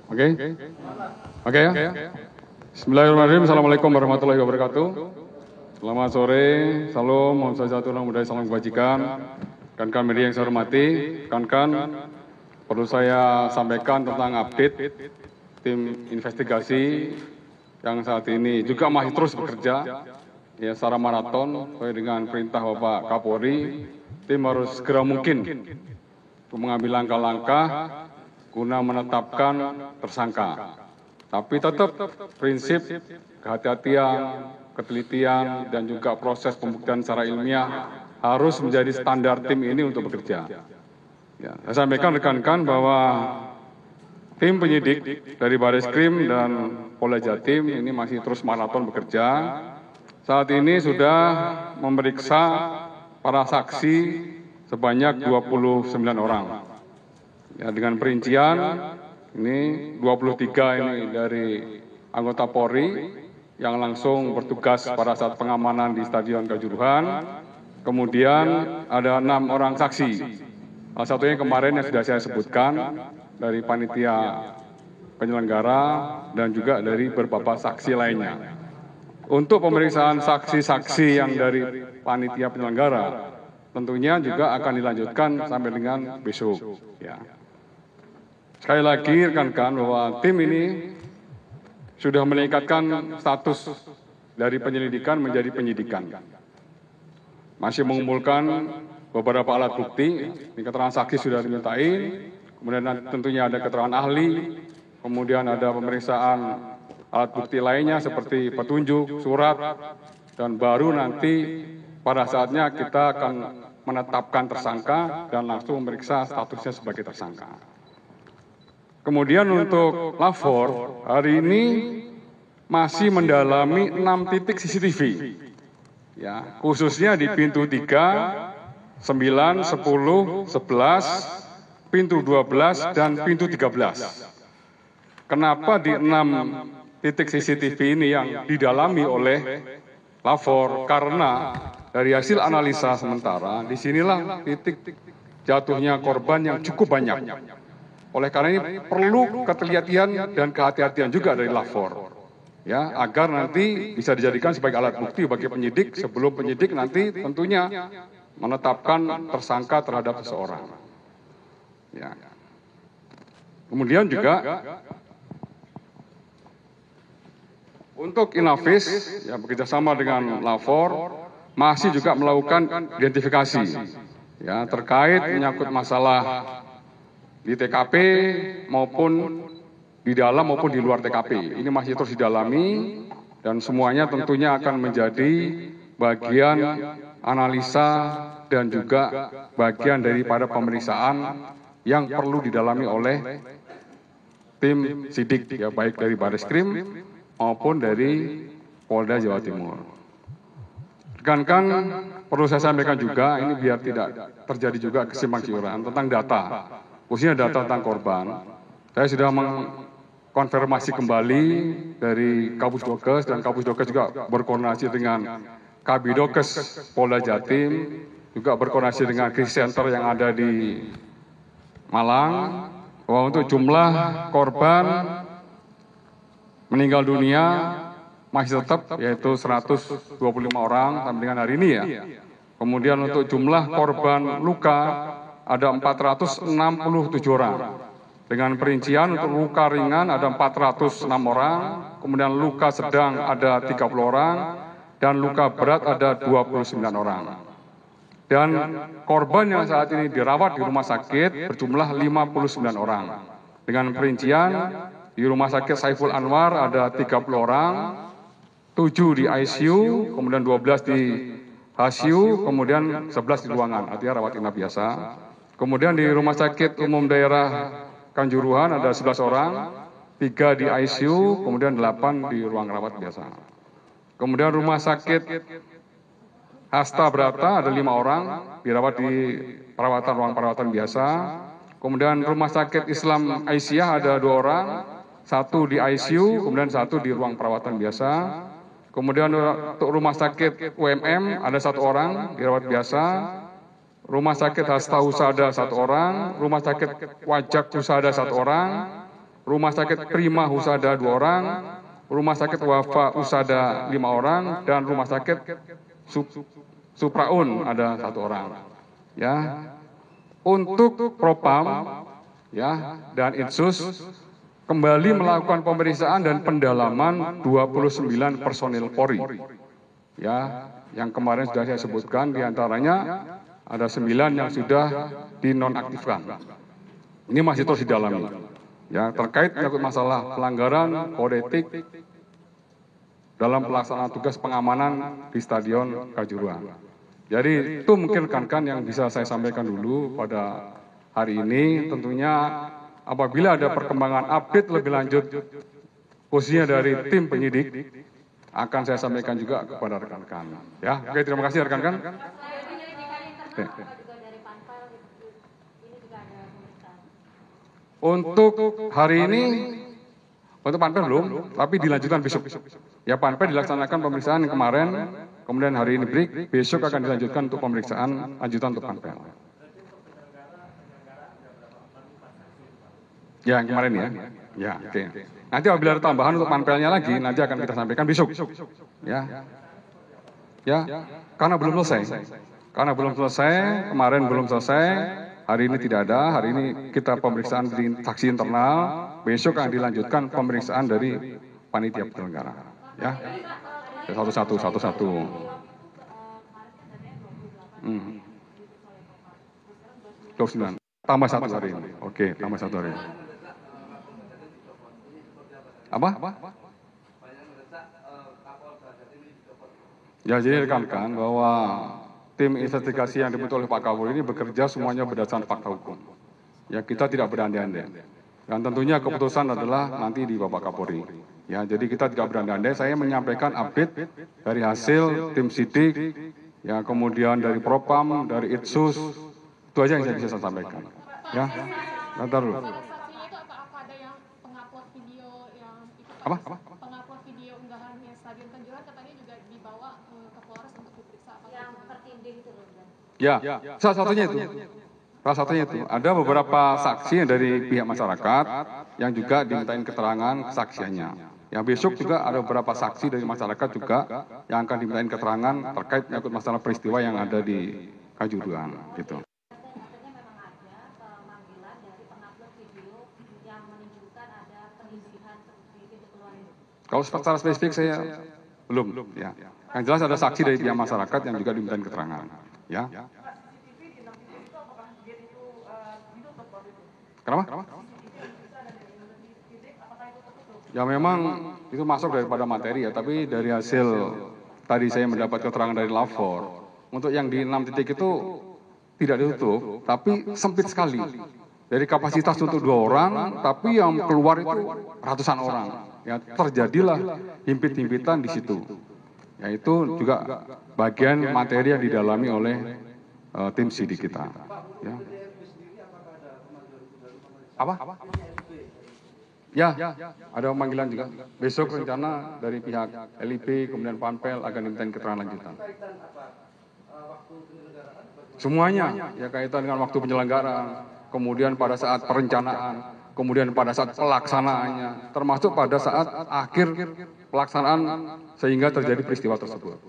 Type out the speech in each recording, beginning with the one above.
Oke? Oke ya? Bismillahirrahmanirrahim. Assalamualaikum warahmatullahi wabarakatuh. Selamat sore, salam, om swastiastu, namo buddhaya, salam kebajikan. Rekan-rekan media yang saya hormati, rekan-rekan, perlu saya sampaikan tentang update tim investigasi yang saat ini juga masih terus bekerja ya secara maraton sesuai dengan perintah Bapak Kapolri. Tim harus segera mungkin untuk mengambil langkah-langkah guna menetapkan tersangka. Tapi tetap prinsip kehati-hatian, ketelitian, dan juga proses pembuktian secara ilmiah harus menjadi standar tim ini untuk bekerja. Ya, saya sampaikan rekan-rekan bahwa tim penyidik dari Bareskrim dan Polda Jatim ini masih terus maraton bekerja. Saat ini sudah memeriksa para saksi sebanyak 29 orang. Ya, dengan perincian ini 23 ini dari anggota Polri yang langsung bertugas pada saat pengamanan di Stadion Kanjuruhan. Kemudian ada 6 orang saksi. Salah satunya kemarin yang sudah saya sebutkan dari panitia penyelenggara dan juga dari beberapa saksi lainnya. Untuk pemeriksaan saksi-saksi yang dari panitia penyelenggara tentunya juga akan dilanjutkan sampai dengan besok. Ya. Sekali lagi rekan-rekan bahwa tim ini sudah meningkatkan status dari penyelidikan menjadi penyidikan. Masih mengumpulkan beberapa alat bukti, keterangan saksi sudah dimintain, kemudian tentunya ada keterangan ahli, kemudian ada pemeriksaan alat bukti lainnya seperti petunjuk, surat, dan baru nanti pada saatnya kita akan menetapkan tersangka dan langsung memeriksa statusnya sebagai tersangka. Kemudian untuk lapor, hari ini masih mendalami 6 titik CCTV. Ya, khususnya di pintu 3, 9, 10, 11, pintu 12, dan pintu 13. Kenapa di 6 titik CCTV ini yang didalami oleh lapor? Karena dari hasil analisa sementara, disinilah titik jatuhnya korban yang cukup banyak. Oleh karena ini perlu ketelitian dan kehati-hatian juga dari lapor. Ya, agar nanti bisa dijadikan sebagai alat bukti bagi penyidik sebelum penyidik nanti tentunya menetapkan tersangka terhadap seseorang. Ya. Kemudian juga untuk Inavis ya bekerjasama dengan lapor masih juga melakukan identifikasi ya terkait menyangkut masalah di TKP maupun di dalam maupun di luar TKP. Ini masih terus didalami dan semuanya tentunya akan menjadi bagian analisa dan juga bagian daripada pemeriksaan yang perlu didalami oleh tim sidik ya baik dari Bareskrim maupun dari Polda Jawa Timur. Rekan-rekan perlu saya sampaikan juga ini biar tidak terjadi juga kesimpang siuran tentang data, khususnya data tentang korban. Saya sudah konfirmasi kembali dari Kapusdokes dan Kapusdokes juga berkoordinasi dengan Kabidokes Polda Jatim, juga berkoordinasi dengan Krisis Center yang ada di Malang, bahwa untuk jumlah korban meninggal dunia masih tetap yaitu 125 orang sampai dengan hari ini ya. Kemudian untuk jumlah korban luka ada 467 orang. Dengan perincian untuk luka ringan ada 406 orang, kemudian luka sedang ada 30 orang, dan luka berat ada 29 orang. Dan korban yang saat ini dirawat di rumah sakit berjumlah 59 orang. Dengan perincian di rumah sakit Saiful Anwar ada 30 orang, 7 di ICU, kemudian 12 di HCU, kemudian 11 di ruangan, artinya rawat inap biasa. Kemudian di rumah sakit umum daerah Kanjuruhan ada 11 orang, 3 di ICU, kemudian 8 di ruang rawat biasa. Kemudian rumah sakit Hasta Brata ada 5 orang, dirawat di ruang perawatan biasa. Kemudian rumah sakit Islam Aisyah ada 2 orang, 1 di ICU, kemudian 1 di ruang perawatan biasa. Kemudian untuk rumah sakit UMM ada 1 orang, dirawat biasa. Rumah sakit Hasta Husada 1 orang, rumah sakit Wajak Husada 1 orang, Rumah Sakit Prima Husada 2 orang, Rumah Sakit Wafa Husada 5 orang, dan Rumah Sakit Supraun ada 1 orang. Ya, untuk Propam, ya, dan Itsus kembali melakukan pemeriksaan dan pendalaman 29 personil Polri. Ya, yang kemarin sudah saya sebutkan, diantaranya ada 9 yang sudah dinonaktifkan. Ini masih terus didalami. Ya, terkait menyangkut masalah pelanggaran kode etik dalam pelaksanaan tugas pengamanan di Stadion Kanjuruhan. Jadi itu mungkin rekan-rekan yang bisa saya sampaikan dulu pada hari ini. Tentunya apabila ada perkembangan update lebih lanjut khususnya dari tim penyidik akan saya sampaikan juga kepada rekan-rekan. Ya, oke, terima kasih rekan-rekan. Untuk hari ini, untuk Panpel belum, tapi dilanjutkan besok. Ya, Panpel dilaksanakan pemeriksaan yang kemarin, kemudian hari ini break, besok akan dilanjutkan untuk pemeriksaan lanjutan untuk Panpel. Ya, yang kemarin ya. Ya, oke. Nanti apabila ada tambahan untuk Panpelnya lagi, nanti akan kita sampaikan besok. Ya. Ya, karena belum selesai. Karena belum selesai, kemarin belum selesai, hari ini tidak ada, hari ini kita pemeriksaan di saksi internal, besok akan dilanjutkan pemeriksaan dari panitia penyelenggara. Ya, satu-satu. Hmm. 29. Tambah 1 hari ini. Oke, tambah 1 hari ini. Apa? Ya, jadi rekan-rekan bahwa tim investigasi yang dibentuk oleh Pak Kapolri ini bekerja semuanya berdasarkan fakta hukum. Ya, kita tidak berandai-andai. Dan tentunya keputusan adalah nanti di Bapak Kapolri. Ya, jadi kita tidak berandai-andai. Saya menyampaikan update dari hasil tim sidik, ya, kemudian dari Propam, dari Itsus, itu aja yang saya bisa sampaikan. Ya, nanti dulu. Apa? Pengupload video unggahannya Stadion Kanjuruhan katanya juga dibawa ke Polres untuk diperiksa. Yang tertindih itu loh. Ya, salah satunya itu. Ada beberapa saksi dari pihak masyarakat yang juga dimintain keterangan kesaksiannya. Yang besok juga ada beberapa saksi dari masyarakat juga yang akan dimintain keterangan terkait menyangkut masalah peristiwa yang ada di Kanjuruhan, gitu. Kalau secara spesifik saya belum, ya. Yang jelas ada saksi dari pihak masyarakat yang juga dimintain keterangan, ya. Kenapa? Ya memang itu masuk daripada materi ya, tapi dari hasil tadi saya mendapat keterangan dari lapor, untuk yang di 6 titik itu tidak ditutup, tapi sempit sekali. Dari kapasitas untuk 2 orang, tapi yang keluar itu ratusan orang. Ya, terjadilah himpit-himpitan di situ. Ya, itu juga bagian materi yang didalami oleh tim sidik kita. Ya. Apa? Ya, ada pemanggilan juga. Besok rencana dari pihak LIP, kemudian Panpel akan dimintain keterangan lanjutan. Semuanya, ya, kaitan dengan waktu penyelenggaraan, kemudian pada saat perencanaan, kemudian pada saat pelaksanaannya, termasuk pada saat akhir pelaksanaan sehingga terjadi peristiwa tersebut.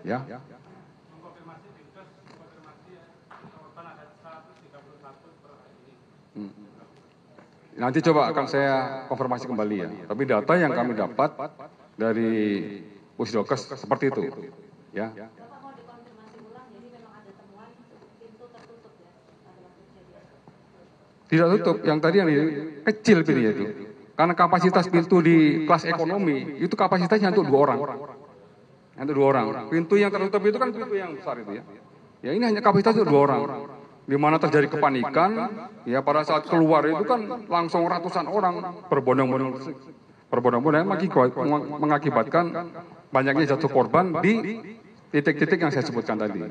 Ya. Nanti coba akan saya konfirmasi kembali ya. Tapi data yang kami dapat dari Pusdokes seperti itu. Ya. Tidak tutup, yang tadi yang kecil pilih itu. Karena kapasitas pintu di kelas ekonomi, itu kapasitasnya untuk 2 orang. Untuk 2 orang. Pintu yang tertutup itu kan pintu yang besar itu ya. Ya ini hanya kapasitas untuk 2 orang. Di mana terjadi kepanikan, ya pada saat keluar itu kan langsung ratusan orang berbondong-bondong mengakibatkan banyaknya jatuh korban di titik-titik yang saya sebutkan tadi.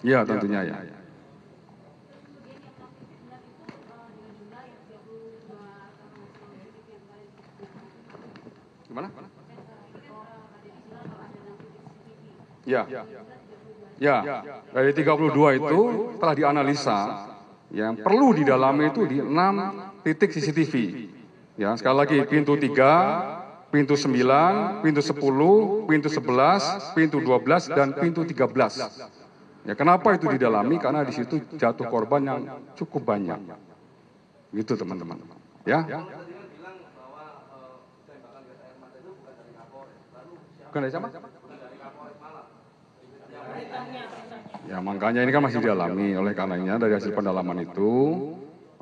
Ya, tentunya ya. Gimana? Ya. Ya, dari 32 itu telah dianalisa, yang perlu didalami itu di 6 titik CCTV. Ya, sekali lagi pintu 3, pintu 9, pintu 10, pintu 11, pintu 12, dan pintu 13. Ya, kenapa itu didalami? Karena di situ jatuh korban yang cukup banyak. Gitu teman-teman. Ya. Bukan dari siapa? Ya, makanya ini kan masih dialami. Oleh karenanya dari hasil pendalaman itu,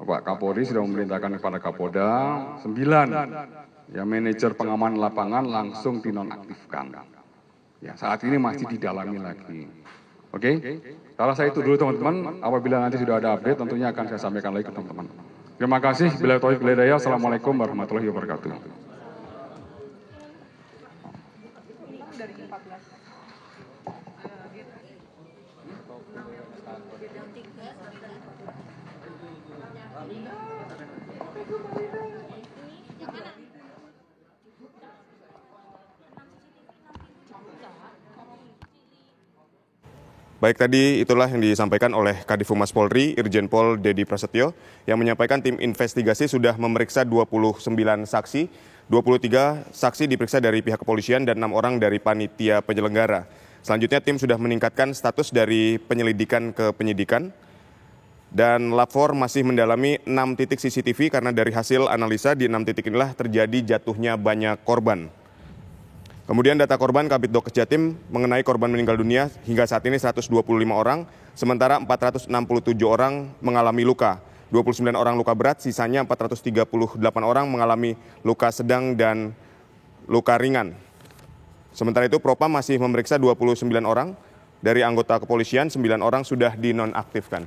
Pak Kapolri sudah memerintahkan kepada Kapolda 9 ya manajer pengamanan lapangan langsung dinonaktifkan. Ya, saat ini masih didalami lagi. Oke? Kalau saya itu dulu teman-teman, apabila nanti sudah ada update tentunya akan saya sampaikan lagi ke teman-teman. Terima kasih. Bila taufiq wal hidayah. Assalamualaikum warahmatullahi wabarakatuh. Baik, tadi itulah yang disampaikan oleh Kadif Humas Polri, Irjen Pol Dedi Prasetyo, yang menyampaikan tim investigasi sudah memeriksa 29 saksi, 23 saksi diperiksa dari pihak kepolisian dan 6 orang dari panitia penyelenggara. Selanjutnya tim sudah meningkatkan status dari penyelidikan ke penyidikan, dan Lapor masih mendalami 6 titik CCTV karena dari hasil analisa di 6 titik inilah terjadi jatuhnya banyak korban. Kemudian data korban Kabid Dokes Jatim mengenai korban meninggal dunia hingga saat ini 125 orang, sementara 467 orang mengalami luka. 29 orang luka berat, sisanya 438 orang mengalami luka sedang dan luka ringan. Sementara itu Propam masih memeriksa 29 orang, dari anggota kepolisian 9 orang sudah dinonaktifkan.